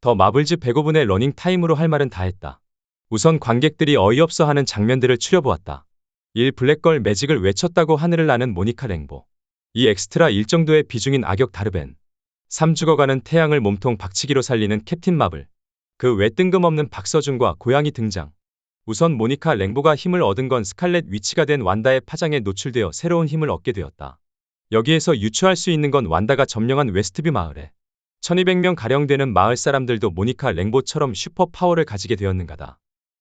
더 마블즈 105분의 러닝타임으로 할 말은 다 했다. 우선 관객들이 어이없어 하는 장면들을 추려보았다. 1. 블랙걸 매직을 외쳤다고 하늘을 나는 모니카 랭보. 2. 엑스트라 1 정도의 비중인 악역 다르벤. 3. 죽어가는 태양을 몸통 박치기로 살리는 캡틴 마블. 그 외 뜬금없는 박서준과 고양이 등장. 우선 모니카 랭보가 힘을 얻은 건 스칼렛 위치가 된 완다의 파장에 노출되어 새로운 힘을 얻게 되었다. 여기에서 유추할 수 있는 건 완다가 점령한 웨스트뷰 마을에 1200명 가량 되는 마을 사람들도 모니카 랭보처럼 슈퍼 파워를 가지게 되었는가다.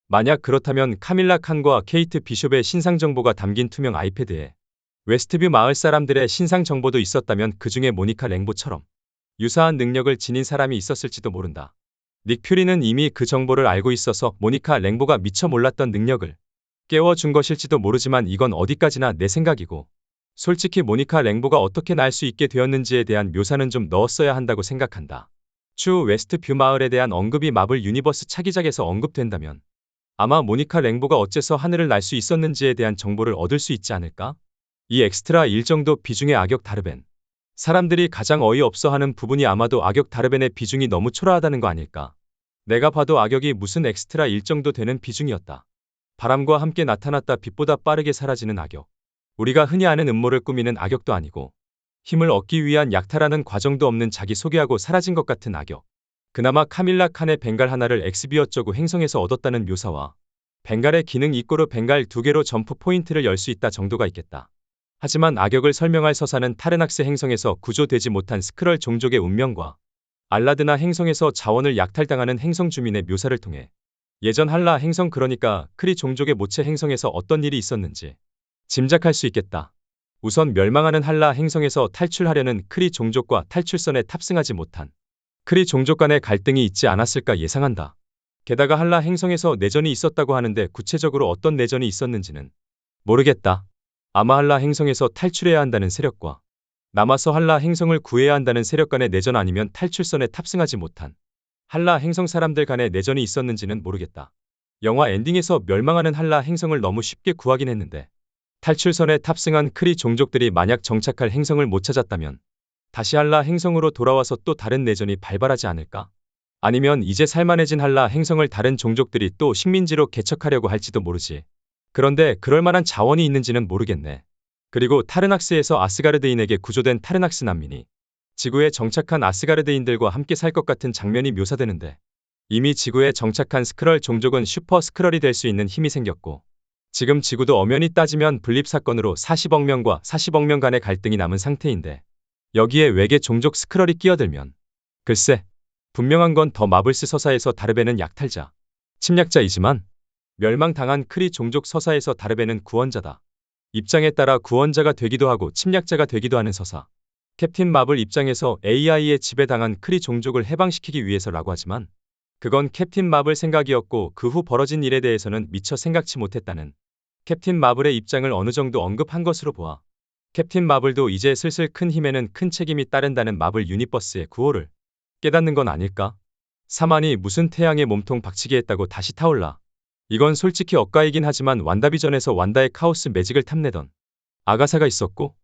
만약 그렇다면 카밀라 칸과 케이트 비숍의 신상 정보가 담긴 투명 아이패드에 웨스트뷰 마을 사람들의 신상 정보도 있었다면 그 중에 모니카 랭보처럼 유사한 능력을 지닌 사람이 있었을지도 모른다. 닉 퓨리는 이미 그 정보를 알고 있어서 모니카 랭보가 미처 몰랐던 능력을 깨워준 것일지도 모르지만 이건 어디까지나 내 생각이고, 솔직히 모니카 랭보가 어떻게 날 수 있게 되었는지에 대한 묘사는 좀 넣었어야 한다고 생각한다. 추후 웨스트뷰 마을에 대한 언급이 마블 유니버스 차기작에서 언급된다면 아마 모니카 랭보가 어째서 하늘을 날 수 있었는지에 대한 정보를 얻을 수 있지 않을까? 이 엑스트라 1 정도 비중의 악역 다르벤. 사람들이 가장 어이없어하는 부분이 아마도 악역 다르벤의 비중이 너무 초라하다는 거 아닐까? 내가 봐도 악역이 무슨 엑스트라 1 정도 되는 비중이었다. 바람과 함께 나타났다 빛보다 빠르게 사라지는 악역. 우리가 흔히 아는 음모를 꾸미는 악역도 아니고 힘을 얻기 위한 약탈하는 과정도 없는 자기 소개하고 사라진 것 같은 악역. 그나마 카밀라 칸의 벵갈 하나를 엑스비 어쩌고 행성에서 얻었다는 묘사와 벵갈의 기능 이꼬르 벵갈 2개로 점프 포인트를 열 수 있다 정도가 있겠다. 하지만 악역을 설명할 서사는 타르낙스 행성에서 구조되지 못한 스크럴 종족의 운명과 알라드나 행성에서 자원을 약탈당하는 행성 주민의 묘사를 통해 예전 할라 행성 그러니까 크리 종족의 모체 행성에서 어떤 일이 있었는지 짐작할 수 있겠다. 우선 멸망하는 할라 행성에서 탈출하려는 크리 종족과 탈출선에 탑승하지 못한 크리 종족 간의 갈등이 있지 않았을까 예상한다. 게다가 할라 행성에서 내전이 있었다고 하는데 구체적으로 어떤 내전이 있었는지는 모르겠다. 아마 할라 행성에서 탈출해야 한다는 세력과 남아서 할라 행성을 구해야 한다는 세력 간의 내전 아니면 탈출선에 탑승하지 못한 할라 행성 사람들 간의 내전이 있었는지는 모르겠다. 영화 엔딩에서 멸망하는 할라 행성을 너무 쉽게 구하긴 했는데 탈출선에 탑승한 크리 종족들이 만약 정착할 행성을 못 찾았다면 다시 할라 행성으로 돌아와서 또 다른 내전이 발발하지 않을까? 아니면 이제 살만해진 할라 행성을 다른 종족들이 또 식민지로 개척하려고 할지도 모르지. 그런데 그럴 만한 자원이 있는지는 모르겠네. 그리고 타르낙스에서 아스가르드인에게 구조된 타르낙스 난민이 지구에 정착한 아스가르드인들과 함께 살 것 같은 장면이 묘사되는데, 이미 지구에 정착한 스크럴 종족은 슈퍼 스크럴이 될 수 있는 힘이 생겼고 지금 지구도 엄연히 따지면 분립 사건으로 40억 명과 40억 명 간의 갈등이 남은 상태인데 여기에 외계 종족 스크럴이 끼어들면 글쎄, 분명한 건 더 마블스 서사에서 다르벤은 약탈자, 침략자이지만 멸망당한 크리 종족 서사에서 다르벤은 구원자다. 입장에 따라 구원자가 되기도 하고 침략자가 되기도 하는 서사. 캡틴 마블 입장에서 AI에 지배당한 크리 종족을 해방시키기 위해서라고 하지만 그건 캡틴 마블 생각이었고 그 후 벌어진 일에 대해서는 미처 생각치 못했다는 캡틴 마블의 입장을 어느 정도 언급한 것으로 보아 캡틴 마블도 이제 슬슬 큰 힘에는 큰 책임이 따른다는 마블 유니버스의 구호를 깨닫는 건 아닐까? 사만이 무슨 태양의 몸통 박치기 했다고 다시 타올라. 이건 솔직히 엇가이긴 하지만 완다비전에서 완다의 카오스 매직을 탐내던 아가사가 있었고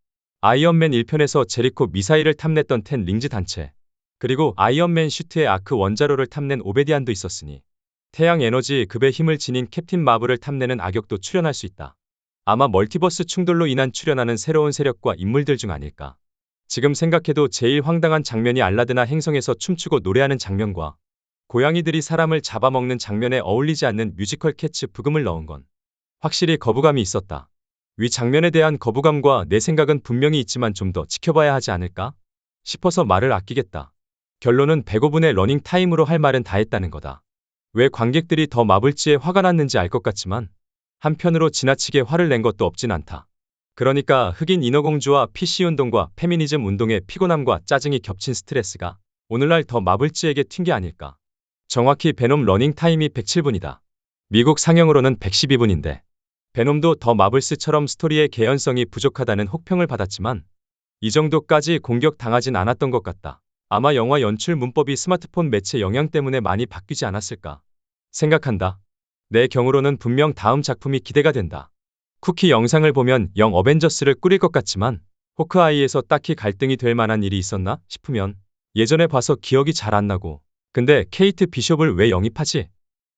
아이언맨 1편에서 제리코 미사일을 탐냈던 텐 링즈 단체, 그리고 아이언맨 슈트의 아크 원자로를 탐낸 오베디안도 있었으니 태양 에너지 급의 힘을 지닌 캡틴 마블을 탐내는 악역도 출연할 수 있다. 아마 멀티버스 충돌로 인한 출연하는 새로운 세력과 인물들 중 아닐까. 지금 생각해도 제일 황당한 장면이 알라드나 행성에서 춤추고 노래하는 장면과 고양이들이 사람을 잡아먹는 장면에 어울리지 않는 뮤지컬 캐츠 브금을 넣은 건 확실히 거부감이 있었다. 위 장면에 대한 거부감과 내 생각은 분명히 있지만 좀 더 지켜봐야 하지 않을까 싶어서 말을 아끼겠다. 결론은 105분의 러닝타임으로 할 말은 다 했다는 거다. 왜 관객들이 더 마블지에 화가 났는지 알 것 같지만 한편으로 지나치게 화를 낸 것도 없진 않다. 그러니까 흑인 인어공주와 PC운동과 페미니즘 운동의 피곤함과 짜증이 겹친 스트레스가 오늘날 더 마블지에게 튄 게 아닐까. 정확히 베놈 러닝타임이 107분이다. 미국 상영으로는 112분인데 베놈도 더 마블스처럼 스토리의 개연성이 부족하다는 혹평을 받았지만 이 정도까지 공격당하진 않았던 것 같다. 아마 영화 연출 문법이 스마트폰 매체 영향 때문에 많이 바뀌지 않았을까 생각한다. 내 경우로는 분명 다음 작품이 기대가 된다. 쿠키 영상을 보면 영 어벤져스를 꾸릴 것 같지만 호크아이에서 딱히 갈등이 될 만한 일이 있었나 싶으면 예전에 봐서 기억이 잘 안 나고 근데 케이트 비숍을 왜 영입하지?